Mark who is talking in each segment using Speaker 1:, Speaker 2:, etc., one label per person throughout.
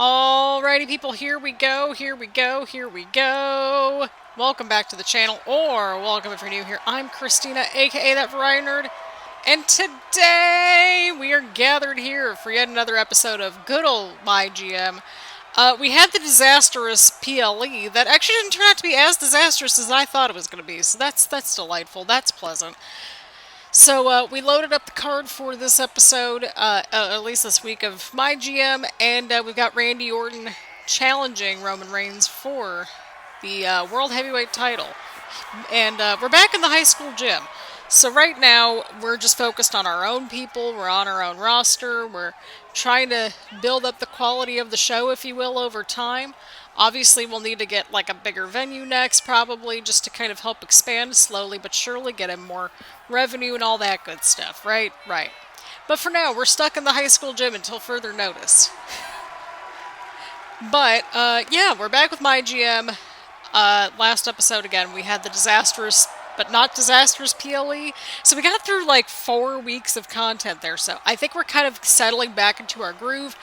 Speaker 1: Alrighty, people, here we go, here we go, here we go. Welcome back to the channel, or welcome if you're new here. I'm Christina, aka That Variety Nerd, and today we are gathered here for yet another episode of good old MyGM. We had the disastrous PLE that actually didn't turn out to be as disastrous as I thought it was going to be, so that's delightful, that's pleasant. So we loaded up the card for this episode, at least this week, of MyGM, and we've got Randy Orton challenging Roman Reigns for the World Heavyweight title. And we're back in the high school gym. So right now, we're just focused on our own people, we're on our own roster, we're trying to build up the quality of the show, if you will, over time. Obviously, we'll need to get like a bigger venue next, probably, just to kind of help expand slowly but surely, get in more revenue and all that good stuff, right? Right. But for now, we're stuck in the high school gym until further notice. But, yeah, we're back with MyGM. Last episode, again, we had the disastrous, but not disastrous PLE. So we got through like 4 weeks of content there, so I think we're kind of settling back into our groove.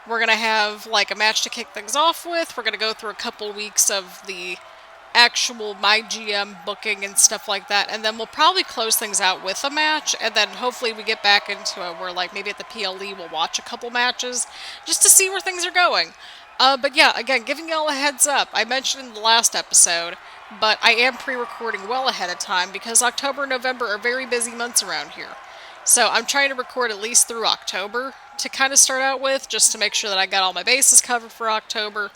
Speaker 1: We're going to have like a match to kick things off with. We're going to go through a couple weeks of the actual MyGM booking and stuff like that. And then we'll probably close things out with a match. And then hopefully we get back into it where like maybe at the PLE we'll watch a couple matches just to see where things are going. But yeah, again, giving y'all a heads up. I mentioned in the last episode, but I am pre-recording well ahead of time because October and November are very busy months around here. So I'm trying to record at least through October to kind of start out with, just to make sure that I got all my bases covered for October,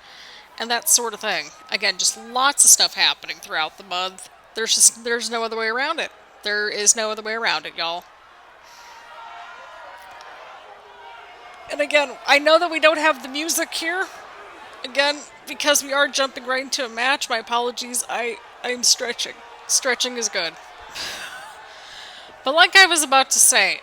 Speaker 1: and that sort of thing. Again, just lots of stuff happening throughout the month. There's no other way around it. There is no other way around it, y'all. And again, I know that we don't have the music here. Again, because we are jumping right into a match, my apologies, I'm stretching. Stretching is good. But like I was about to say,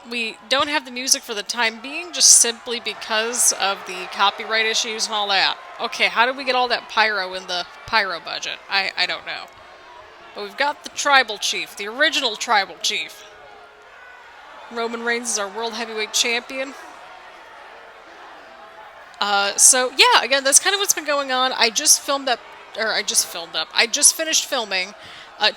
Speaker 1: we don't have the music for the time being, just simply because of the copyright issues and all that. Okay, how did we get all that pyro in the pyro budget? I don't know. But we've got the Tribal Chief, the original Tribal Chief. Roman Reigns is our World Heavyweight Champion. So yeah, again, that's kind of what's been going on. I just finished filming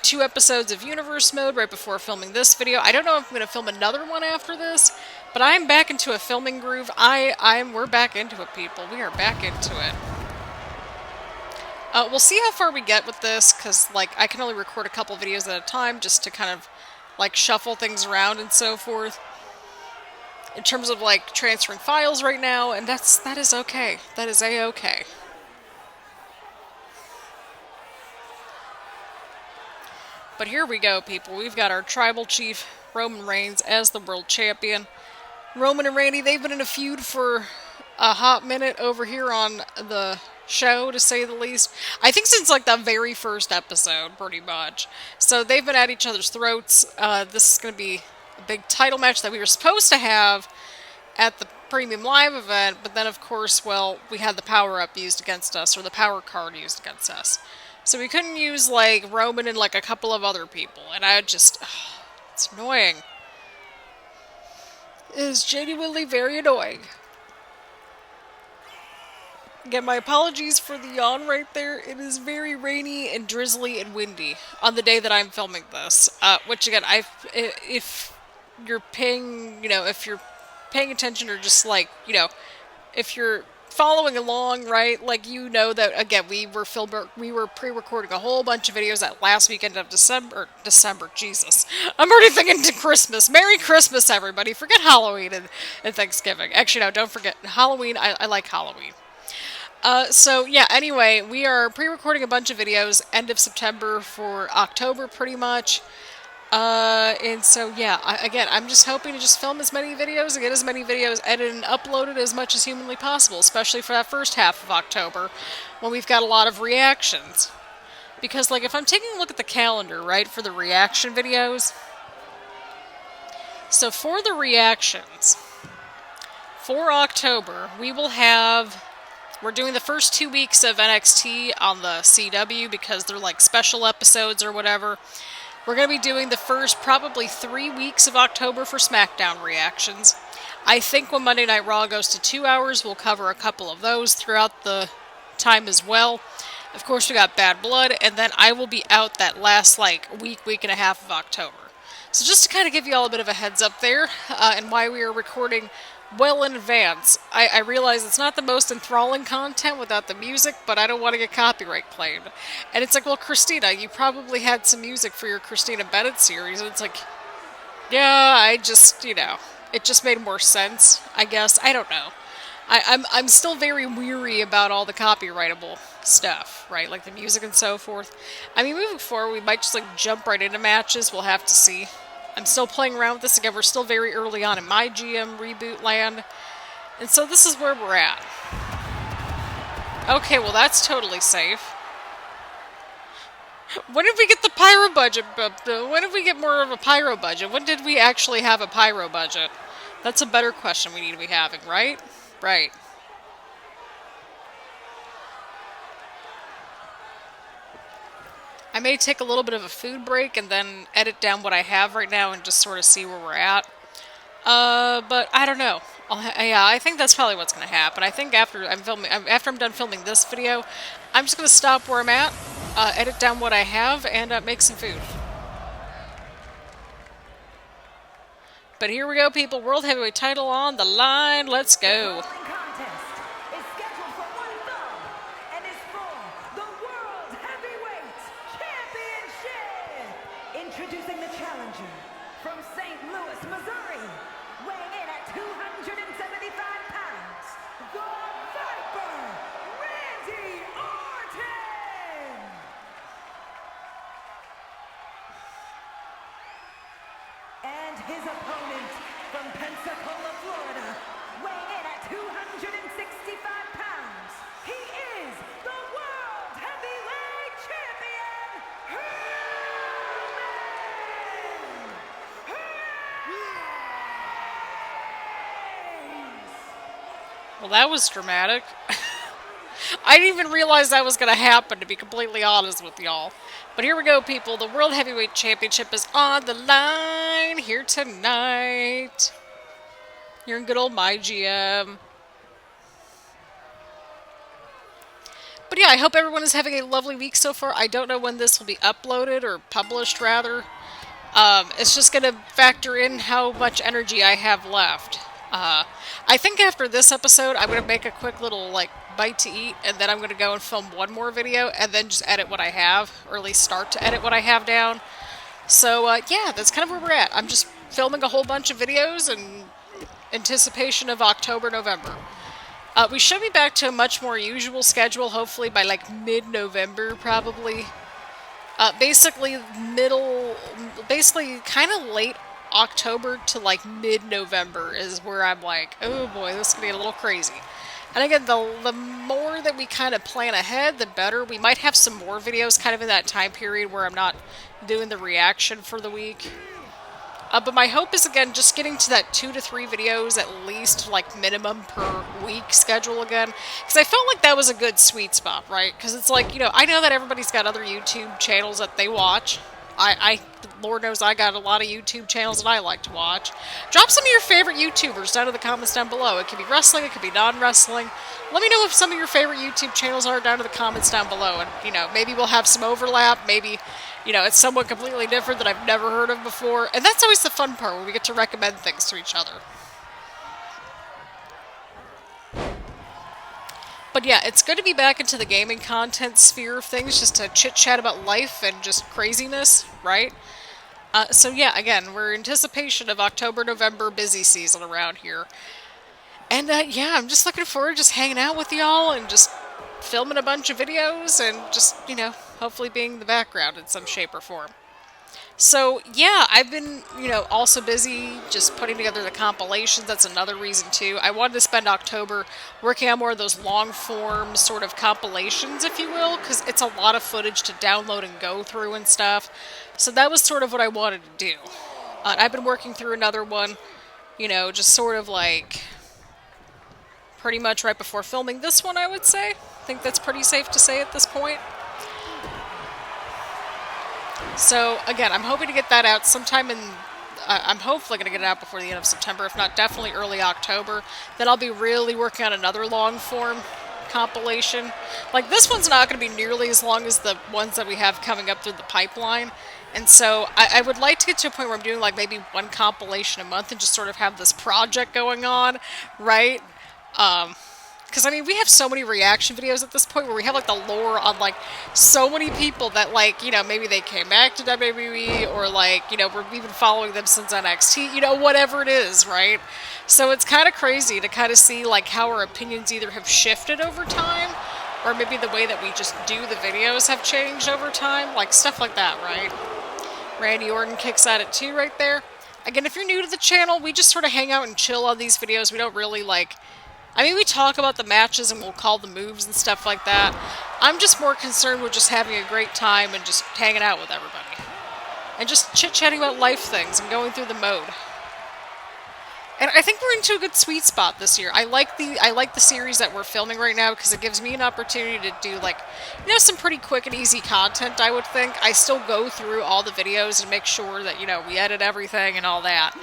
Speaker 1: 2 episodes of Universe Mode right before filming this video. I don't know if I'm going to film another one after this, but I am back into a filming groove. We're back into it, people. We are back into it. We'll see how far we get with this, because, like, I can only record a couple videos at a time just to kind of, like, shuffle things around and so forth. In terms of, like, transferring files right now, and that is okay. That is a-okay. But here we go, people. We've got our Tribal Chief, Roman Reigns, as the World Champion. Roman and Randy, they've been in a feud for a hot minute over here on the show, to say the least. I think since, like, the very first episode, pretty much. So they've been at each other's throats. This is going to be a big title match that we were supposed to have at the Premium Live event, but then, of course, well, we had the power-up used against us, or the power card used against us. So we couldn't use, like, Roman and, like, a couple of other people. And I just... it's annoying. It is genuinely very annoying. Again, my apologies for the yawn right there. It is very rainy and drizzly and windy on the day that I'm filming this. Which, again, if you're paying, if you're paying attention or just, like, if you're following along, right, like, that, again, we were pre-recording a whole bunch of videos that last weekend of December, Jesus. I'm already thinking to Christmas. Merry Christmas, everybody. Forget Halloween and Thanksgiving. Actually, no, don't forget Halloween. I like Halloween. So, yeah, anyway, we are pre-recording a bunch of videos end of September for October, pretty much. And so, yeah, again, I'm just hoping to just film as many videos and get as many videos edited and uploaded as much as humanly possible, especially for that first half of October, when we've got a lot of reactions. Because, like, if I'm taking a look at the calendar, right, for the reaction videos, so for the reactions, for October, we're doing the first 2 weeks of NXT on the CW because they're, like, special episodes or whatever. We're going to be doing the first probably 3 weeks of October for SmackDown reactions. I think when Monday Night Raw goes to 2 hours, we'll cover a couple of those throughout the time as well. Of course, we got Bad Blood, and then I will be out that last, like, week and a half of October. So just to kind of give you all a bit of a heads up there, and why we are recording well in advance. I realize it's not the most enthralling content without the music, but I don't want to get copyright claimed. And it's like, well, Christina, you probably had some music for your Christina Bennett series, and it's like, yeah, I just, it just made more sense, I guess. I don't know. I'm still very weary about all the copyrightable stuff, right? Like the music and so forth. I mean, moving forward, we might just like jump right into matches. We'll have to see. I'm still playing around with this again. We're still very early on in MyGM reboot land. And so this is where we're at. Okay, well that's totally safe. When did we get the pyro budget? When did we get more of a pyro budget? When did we actually have a pyro budget? That's a better question we need to be having, right? Right. I may take a little bit of a food break and then edit down what I have right now and just sort of see where we're at. But I don't know. Yeah, I think that's probably what's going to happen. I think after I'm done filming this video, I'm just going to stop where I'm at, edit down what I have, and make some food. But here we go, people. World Heavyweight title on the line. Let's go.
Speaker 2: Introducing the challenger from St. Louis, Missouri, weighing in at 275 pounds, the Viper, Randy Orton! And his opponent from Pensacola, Florida, weighing in at 265 pounds, he is the World Heavyweight Champion,
Speaker 1: Well, that was dramatic. I didn't even realize that was going to happen, to be completely honest with y'all. But here we go, people. The World Heavyweight Championship is on the line here tonight. Here in good old MyGM. But yeah, I hope everyone is having a lovely week so far. I don't know when this will be uploaded, or published, rather. It's just going to factor in how much energy I have left. I think after this episode, I'm going to make a quick little, like, bite to eat, and then I'm going to go and film one more video, and then just edit what I have, or at least start to edit what I have down. So, yeah, that's kind of where we're at. I'm just filming a whole bunch of videos in anticipation of October, November. We should be back to a much more usual schedule, hopefully by, like, mid-November, probably. Basically kind of late October to like mid-November is where I'm like, oh boy, this is going to get a little crazy. And again, the more that we kind of plan ahead, the better. We might have some more videos kind of in that time period where I'm not doing the reaction for the week. But my hope is, again, just getting to that 2 to 3 videos at least, like, minimum per week schedule again. Because I felt like that was a good sweet spot, right? Because it's like, I know that everybody's got other YouTube channels that they watch. Lord knows I got a lot of YouTube channels that I like to watch. Drop some of your favorite YouTubers down in the comments down below. It could be wrestling, it could be non-wrestling. Let me know if some of your favorite YouTube channels are down in the comments down below. And, maybe we'll have some overlap. Maybe, it's someone completely different that I've never heard of before. And that's always the fun part, when we get to recommend things to each other. But yeah, it's good to be back into the gaming content sphere of things, just to chit-chat about life and just craziness, right? So yeah, again, we're in anticipation of October, November busy season around here. And yeah, I'm just looking forward to just hanging out with y'all and just filming a bunch of videos and just, hopefully being the background in some shape or form. So yeah, I've been, also busy just putting together the compilations. That's another reason too. I wanted to spend October working on more of those long form sort of compilations, if you will, because it's a lot of footage to download and go through and stuff. So that was sort of what I wanted to do. I've been working through another one, just sort of like pretty much right before filming this one, I would say. I think that's pretty safe to say at this point. So, again, I'm hoping to get that out sometime in I'm hopefully going to get it out before the end of September, if not definitely early October. Then I'll be really working on another long form compilation. Like, this one's not going to be nearly as long as the ones that we have coming up through the pipeline. And so I would like to get to a point where I'm doing like maybe one compilation a month and just sort of have this project going on, right? Because, I mean, we have so many reaction videos at this point where we have, like, the lore on, like, so many people that, like, you know, maybe they came back to WWE or, like, you know, we've been following them since NXT, you know, whatever it is, right? So it's kind of crazy to kind of see, like, how our opinions either have shifted over time or maybe the way that we just do the videos have changed over time, like, stuff like that, right? Randy Orton kicks at it, too, right there. Again, if you're new to the channel, we just sort of hang out and chill on these videos. We don't really, like... I mean, we talk about the matches and we'll call the moves and stuff like that. I'm just more concerned with just having a great time and just hanging out with everybody. And just chit-chatting about life things and going through the mode. And I think we're into a good sweet spot this year. I like the series that we're filming right now because it gives me an opportunity to do, like, you know, some pretty quick and easy content, I would think. I still go through all the videos and make sure that, you know, we edit everything and all that.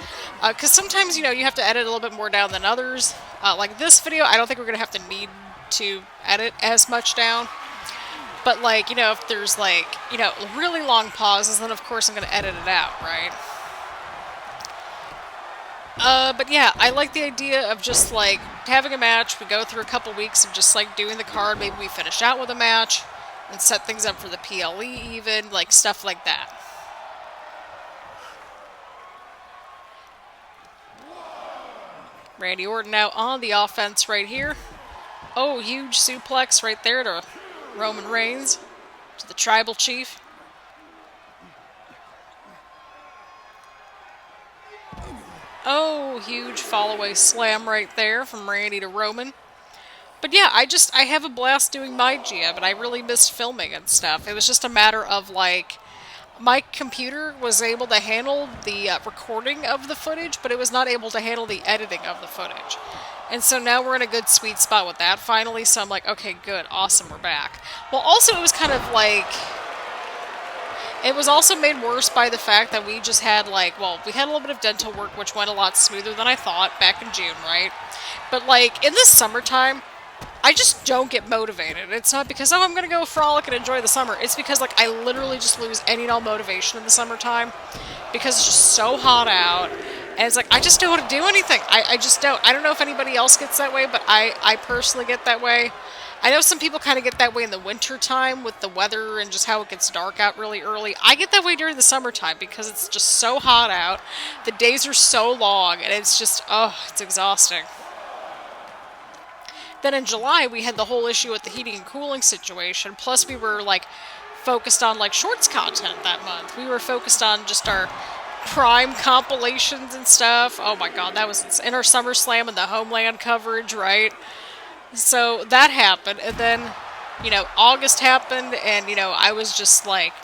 Speaker 1: Because sometimes, you know, you have to edit a little bit more down than others. Like this video, I don't think we're going to have to need to edit as much down. But, like, you know, if there's, like, you know, really long pauses, then of course I'm going to edit it out, right? But yeah, I like the idea of just, like, having a match. We go through a couple weeks of just, like, doing the card. Maybe we finish out with a match and set things up for the PLE even, like, stuff like that. Randy Orton now on the offense right here. Oh, huge suplex right there to Roman Reigns, to the Tribal Chief. Oh, huge fall-away slam right there from Randy to Roman. But yeah, I have a blast doing MyGM, and I really missed filming and stuff. It was just a matter of, like, my computer was able to handle the recording of the footage, but it was not able to handle the editing of the footage. And so now we're in a good sweet spot with that finally, so I'm like, okay, good, awesome, we're back. Well, also it was kind of like... It was also made worse by the fact that we just had, like, well, we had a little bit of dental work, which went a lot smoother than I thought back in June, right? But, like, in the summertime, I just don't get motivated. It's not because, oh, I'm going to go frolic and enjoy the summer. It's because, like, I literally just lose any and all motivation in the summertime because it's just so hot out. And it's like, I just don't want to do anything. I just don't. I don't know if anybody else gets that way, but I personally get that way. I know some people kind of get that way in the winter time with the weather and just how it gets dark out really early. I get that way during the summertime because it's just so hot out. The days are so long and it's just, oh, it's exhausting. Then in July, we had the whole issue with the heating and cooling situation. Plus we were, like, focused on, like, shorts content that month. We were focused on just our Prime compilations and stuff. Oh my god, that was in our SummerSlam and the Homeland coverage, right? So that happened, and then, you know, August happened, and, you know, I was just, like,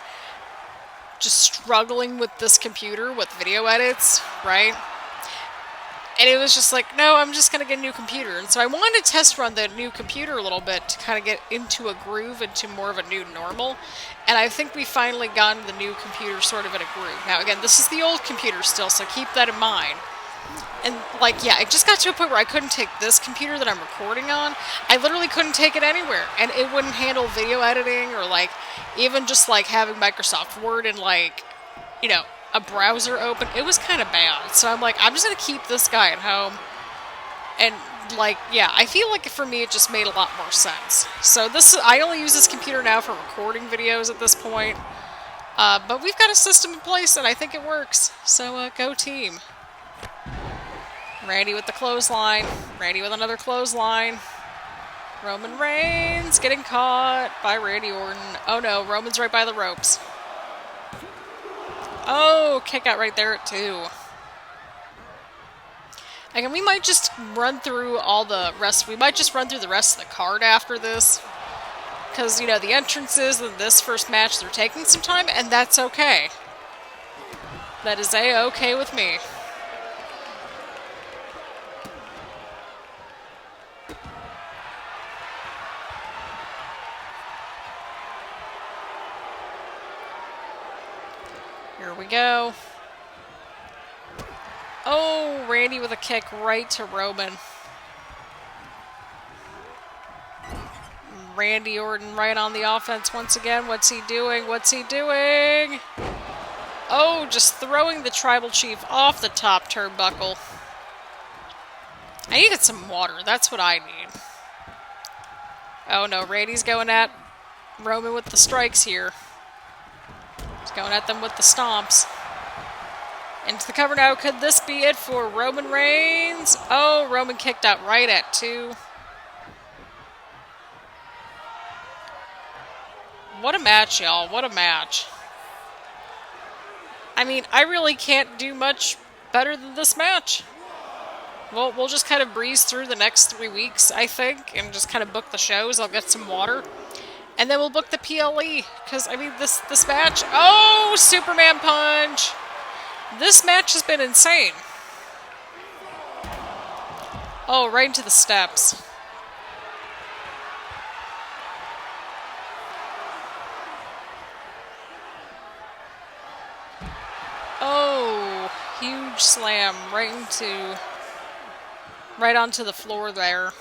Speaker 1: just struggling with this computer with video edits, right? And it was just like, no, I'm just going to get a new computer. And so I wanted to test run the new computer a little bit to kind of get into a groove, into more of a new normal. And I think we finally got the new computer sort of in a groove. Now, again, this is the old computer still, so keep that in mind. And, like, yeah, it just got to a point where I couldn't take this computer that I'm recording on. I literally couldn't take it anywhere. And it wouldn't handle video editing or, like, even just, like, having Microsoft Word and, like, you know, a browser open. It was kind of bad. So I'm like, I'm just going to keep this guy at home. And, like, yeah, I feel like for me it just made a lot more sense. So I only use this computer now for recording videos at this point. But we've got a system in place and I think it works. So, go team. Randy with the clothesline. Randy with another clothesline. Roman Reigns getting caught by Randy Orton. Oh no, Roman's right by the ropes. Oh, kick out right there at 2. Again, we might just run through all the rest. We might just run through the rest of the card after this. Because, you know, the entrances in this first match, they're taking some time, and that's okay. That is A-okay with me. Here we go. Oh, Randy with a kick right to Roman. Randy Orton right on the offense once again. What's he doing? What's he doing? Oh, just throwing the Tribal Chief off the top turnbuckle. I need to get some water. That's what I need. Oh no, Randy's going at Roman with the strikes here. He's going at them with the stomps. Into the cover now. Could this be it for Roman Reigns? Oh, Roman kicked out right at 2. What a match, y'all. What a match. I mean, I really can't do much better than this match. Well, we'll just kind of breeze through the next 3 weeks, I think, and just kind of book the shows. I'll get some water. And then we'll book the PLE. Because, I mean, this match... Oh, Superman punch! This match has been insane. Oh, right into the steps. Oh, huge slam right onto the floor there.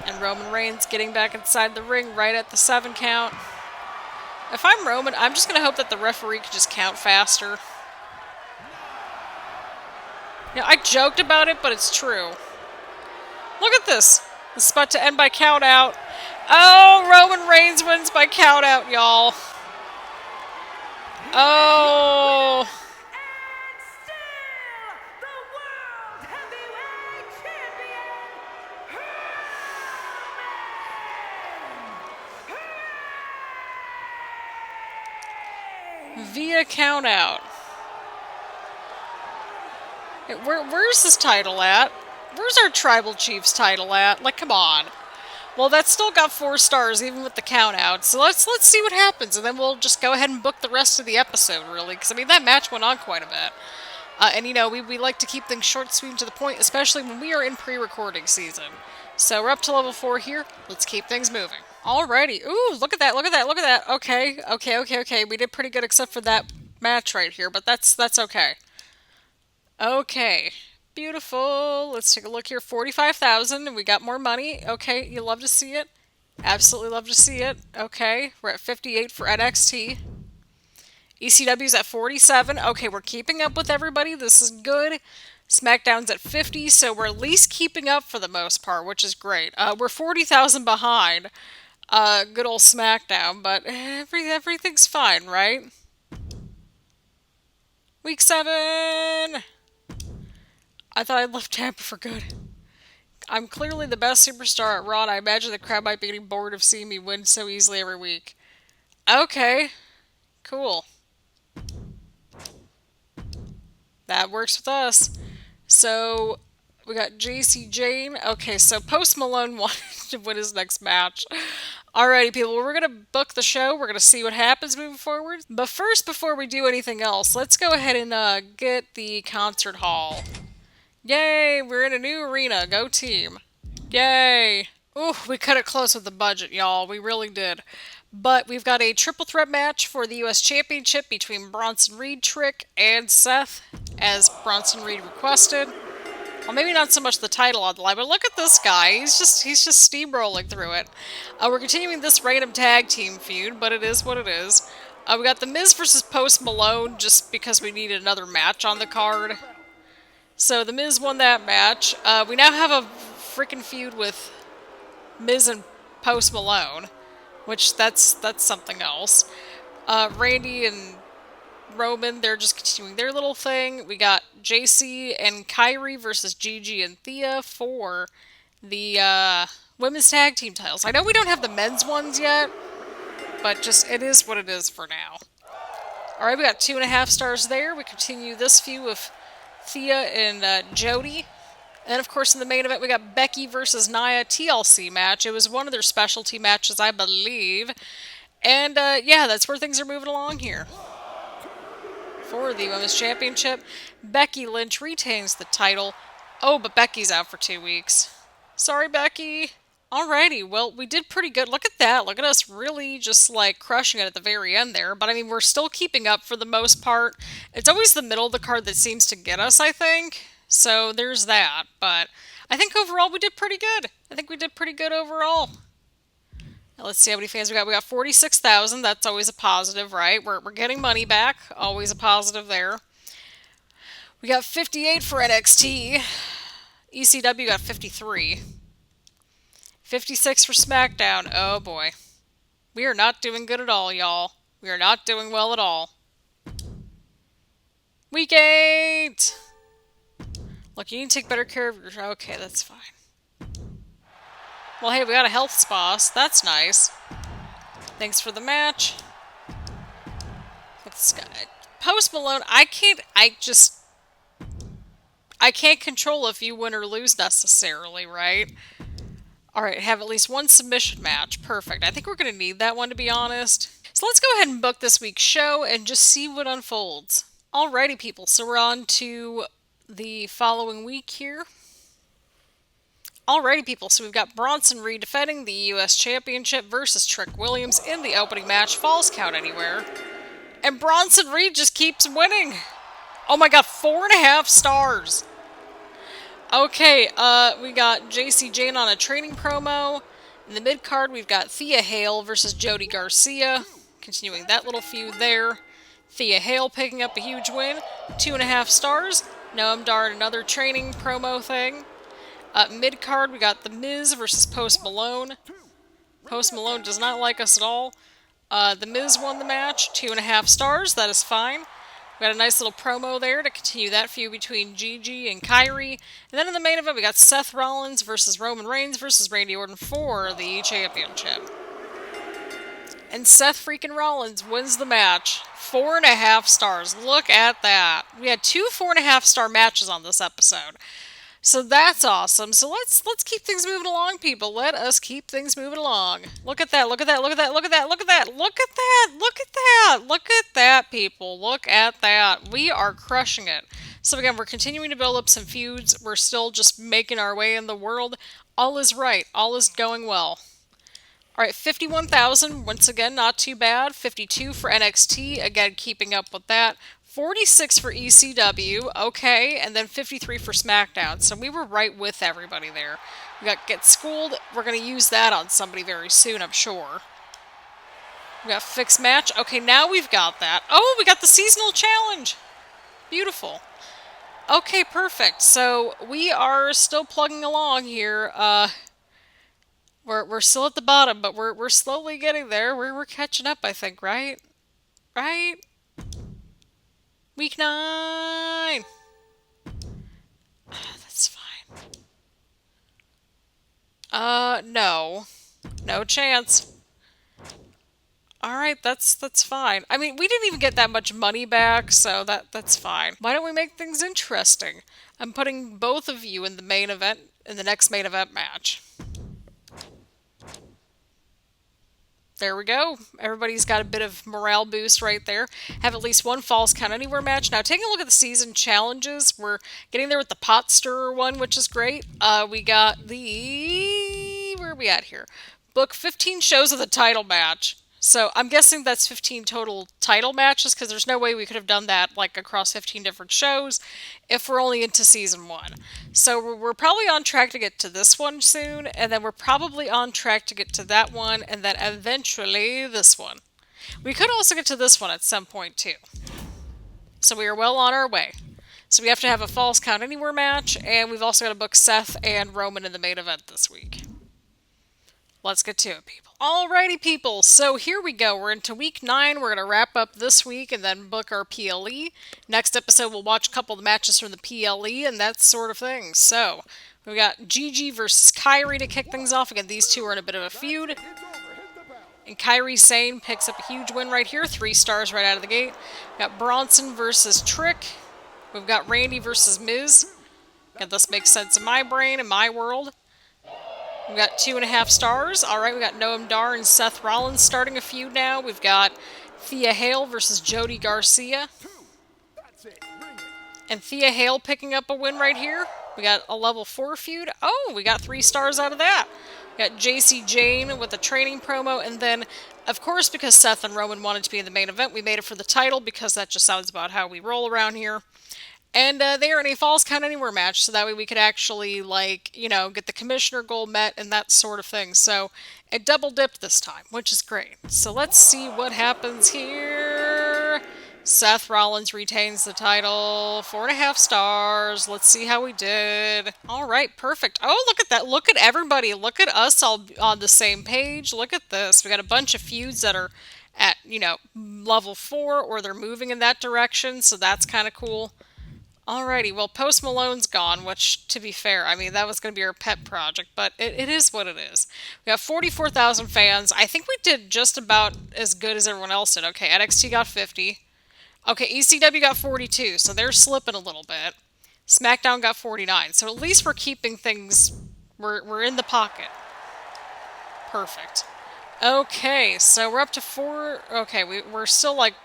Speaker 1: And Roman Reigns getting back inside the ring right at the 7 count. If I'm Roman, I'm just going to hope that the referee can just count faster. You know, I joked about it, but it's true. Look at this. This is about to end by count out. Oh, Roman Reigns wins by count out, y'all. Oh.
Speaker 2: And still the World Heavyweight Champion,
Speaker 1: Via count out. Where's this title at? Where's our Tribal Chief's title at? Like, come on. Well, that's still got 4 stars, even with the count out. So let's see what happens, and then we'll just go ahead and book the rest of the episode, really. Because, I mean, that match went on quite a bit. And, you know, we like to keep things short, sweet, and to the point, especially when we are in pre-recording season. So we're up to level 4 here. Let's keep things moving. Alrighty. Ooh, look at that, look at that, look at that. Okay. We did pretty good except for that match right here, but that's okay. Okay. Beautiful. Let's take a look here. 45,000, and we got more money. Okay, you love to see it. Absolutely love to see it. Okay, we're at 58 for NXT. ECW's at 47. Okay, we're keeping up with everybody. This is good. SmackDown's at 50, so we're at least keeping up for the most part, which is great. We're 40,000 behind good old SmackDown, but everything's fine, right? Week 7! I thought I'd left Tampa for good. I'm clearly the best superstar at Raw, and I imagine the crowd might be getting bored of seeing me win so easily every week. Okay. Cool. That works with us. So, we got JC Jane. Okay, so Post Malone wanted to win his next match. Alrighty, people, we're going to book the show. We're going to see what happens moving forward. But first, before we do anything else, let's go ahead and get the concert hall. Yay, we're in a new arena. Go team. Yay. Ooh, we cut it close with the budget, y'all. We really did. But we've got a triple threat match for the U.S. Championship between Bronson Reed, Trick, and Seth, as Bronson Reed requested. Well, maybe not so much the title on the line, but look at this guy. He's just steamrolling through it. We're continuing this random tag team feud, but it is what it is. We got The Miz versus Post Malone just because we needed another match on the card. So The Miz won that match. We now have a freaking feud with Miz and Post Malone, which that's something else. Randy and Roman, they're just continuing their little thing. We got JC and Kyrie versus Gigi and Thea for the women's tag team titles. I know we don't have the men's ones yet, but just it is what it is for now. Alright, we got 2.5 stars there. We continue this feud with Thea and Jody. And of course in the main event we got Becky versus Nia TLC match. It was one of their specialty matches, I believe. And yeah, that's where things are moving along here. For the Women's Championship, Becky Lynch retains the title. Oh, but Becky's out for 2 weeks. Sorry, Becky. Alrighty, well, we did pretty good. Look at that. Look at us really just like crushing it at the very end there. But I mean, we're still keeping up for the most part. It's always the middle of the card that seems to get us, I think. So there's that. But I think overall we did pretty good. I think we did pretty good overall. Now let's see how many fans we got. We got 46,000. That's always a positive, right? We're getting money back. Always a positive there. We got 58 for NXT. ECW got 53. 56 for SmackDown. Oh boy. We are not doing good at all, y'all. We are not doing well at all. Week 8! Look, you need to take better care of your... Okay, that's fine. Well, hey, we got a health spa, so that's nice. Thanks for the match. Let's go. Post Malone, I can't control if you win or lose necessarily, right? Alright, have at least one submission match. Perfect. I think we're going to need that one, to be honest. So let's go ahead and book this week's show and just see what unfolds. Alrighty, people. So we're on to the following week here. Alrighty, people. So we've got Bronson Reed defending the U.S. Championship versus Trick Williams in the opening match. Falls count anywhere. And Bronson Reed just keeps winning. Oh my god, 4.5 stars. Okay, we got JC Jane on a training promo. In the mid-card, we've got Thea Hale versus Jody Garcia. Continuing that little feud there. Thea Hale picking up a huge win. 2.5 stars. Noam Dar in another training promo thing. Mid-card, we got The Miz versus Post Malone. Post Malone does not like us at all. The Miz won the match. 2.5 stars. That is fine. We got a nice little promo there to continue that feud between Gigi and Kyrie. And then in the main event, we got Seth Rollins versus Roman Reigns versus Randy Orton for the championship. And Seth freaking Rollins wins the match. 4.5 stars. Look at that. We had 2 4.5-star matches on this episode. So that's awesome. So let's keep things moving along, people. Let us keep things moving along. Look at that, look at that, look at that, look at that, look at that, look at that, look at that, look at that, people. Look at that. We are crushing it. So again, we're continuing to build up some feuds. We're still just making our way in the world. All is right. All is going well. Alright, 51,000. Once again, not too bad. 52 for NXT. Again, keeping up with that. 46 for ECW, okay, and then 53 for SmackDown. So we were right with everybody there. We got Get Schooled. We're going to use that on somebody very soon, I'm sure. We got Fixed Match. Okay, now we've got that. Oh, we got the Seasonal Challenge. Beautiful. Okay, perfect. So we are still plugging along here. We're still at the bottom, but we're slowly getting there. We're catching up, I think, right? Right? Week 9! That's fine. No. No chance. Alright, that's fine. I mean, we didn't even get that much money back, so that's fine. Why don't we make things interesting? I'm putting both of you in the main event, in the next main event match. There we go. Everybody's got a bit of morale boost right there. Have at least one Falls Count Anywhere match. Now, taking a look at the season challenges, we're getting there with the pot stirrer one, which is great. We got the... Where are we at here? Book 15 shows of the title match. So, I'm guessing that's 15 total title matches, because there's no way we could have done that, like, across 15 different shows if we're only into Season 1. So, we're probably on track to get to this one soon, and then we're probably on track to get to that one, and then eventually this one. We could also get to this one at some point, too. So, we are well on our way. So, we have to have a Falls Count Anywhere match, and we've also got to book Seth and Roman in the main event this week. Let's get to it, people. Alrighty, people. So here we go. We're into week 9. We're going to wrap up this week and then book our PLE. Next episode, we'll watch a couple of the matches from the PLE and that sort of thing. So we got Gigi versus Kyrie to kick things off. Again, these two are in a bit of a feud. And Kyrie Sane picks up a huge win right here. 3 stars right out of the gate. We got Bronson versus Trick. We've got Randy versus Miz. Again, this makes sense in my brain, in my world. We've got 2.5 stars. Alright, we got Noam Dar and Seth Rollins starting a feud now. We've got Thea Hale versus Jody Garcia. And Thea Hale picking up a win right here. We got a level 4 feud. Oh, we got 3 stars out of that. Got JC Jane with a training promo, and then, of course, because Seth and Roman wanted to be in the main event, we made it for the title because that just sounds about how we roll around here. And they are in a Falls Count Anywhere match, so that way we could actually, like, get the commissioner goal met and that sort of thing. So it double dipped this time, which is great. So let's see what happens here. Seth Rollins retains the title, 4.5 stars. Let's see how we did. All right, perfect. Oh, look at that. Look at everybody. Look at us all on the same page. Look at this. We got a bunch of feuds that are at, level 4, or they're moving in that direction, so that's kind of cool. Alrighty, well, Post Malone's gone, which, to be fair, I mean, that was going to be our pet project, but it is what it is. We got 44,000 fans. I think we did just about as good as everyone else did. Okay, NXT got 50. Okay, ECW got 42, so they're slipping a little bit. SmackDown got 49, so at least we're keeping things, we're in the pocket. Perfect. Okay, so we're up to 4, okay, we're still like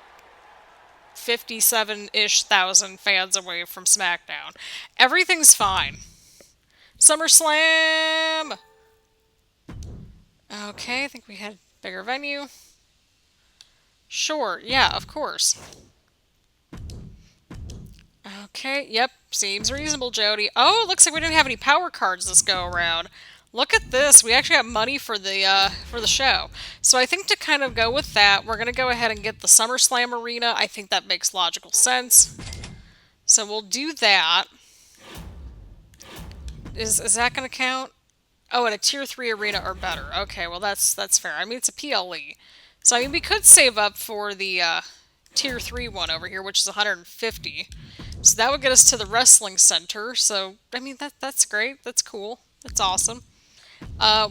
Speaker 1: 57-ish thousand fans away from SmackDown. Everything's fine. SummerSlam! Okay, I think we had a bigger venue. Sure, yeah, of course. Okay, yep, seems reasonable, Jody. Oh, it looks like we didn't have any power cards this go around. Look at this. We actually got money for the show. So I think to kind of go with that, we're going to go ahead and get the SummerSlam arena. I think that makes logical sense. So we'll do that. Is that going to count? Oh, and a tier 3 arena or better. Okay, well that's fair. I mean, it's a PLE. So I mean, we could save up for the tier 3 one over here, which is 150. So that would get us to the wrestling center. So I mean, that's great. That's cool. That's awesome.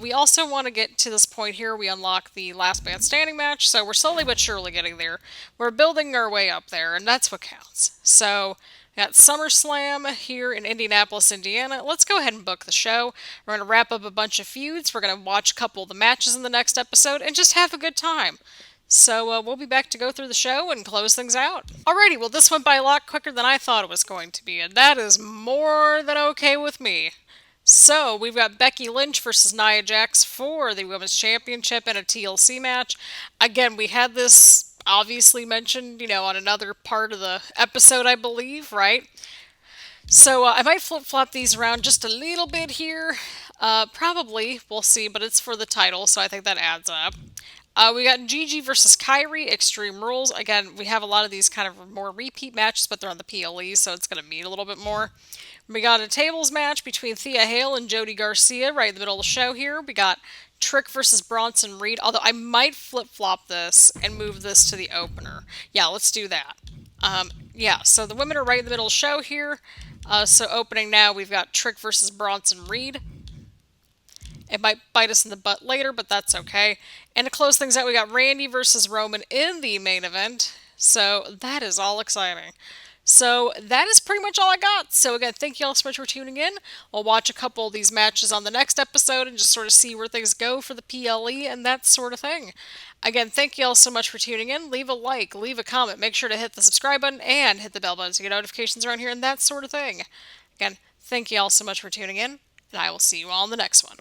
Speaker 1: We also want to get to this point here. We unlock the last man standing match, so we're slowly but surely getting there. We're building our way up there, and that's what counts. So, we got SummerSlam here in Indianapolis, Indiana. Let's go ahead and book the show. We're going to wrap up a bunch of feuds. We're going to watch a couple of the matches in the next episode, and just have a good time. So, we'll be back to go through the show and close things out. Alrighty, well, this went by a lot quicker than I thought it was going to be, and that is more than okay with me. So, we've got Becky Lynch versus Nia Jax for the Women's Championship in a TLC match. Again, we had this obviously mentioned, on another part of the episode, I believe, right? So, I might flip-flop these around just a little bit here. Probably, we'll see, but it's for the title, so I think that adds up. We got Gigi versus Kyrie, Extreme Rules. Again, we have a lot of these kind of more repeat matches, but they're on the PLE, so it's going to mean a little bit more. We got a tables match between Thea Hale and Jody Garcia right in the middle of the show here. We got Trick versus Bronson Reed, although I might flip-flop this and move this to the opener. Yeah, let's do that. Yeah, so the women are right in the middle of the show here. So opening now, we've got Trick versus Bronson Reed. It might bite us in the butt later, but that's okay. And to close things out, we got Randy versus Roman in the main event. So that is all exciting. So that is pretty much all I got. So again, thank you all so much for tuning in. We'll watch a couple of these matches on the next episode and just sort of see where things go for the PLE and that sort of thing. Again, thank you all so much for tuning in. Leave a like, leave a comment, make sure to hit the subscribe button and hit the bell button so you get notifications around here and that sort of thing. Again, thank you all so much for tuning in, and I will see you all in the next one.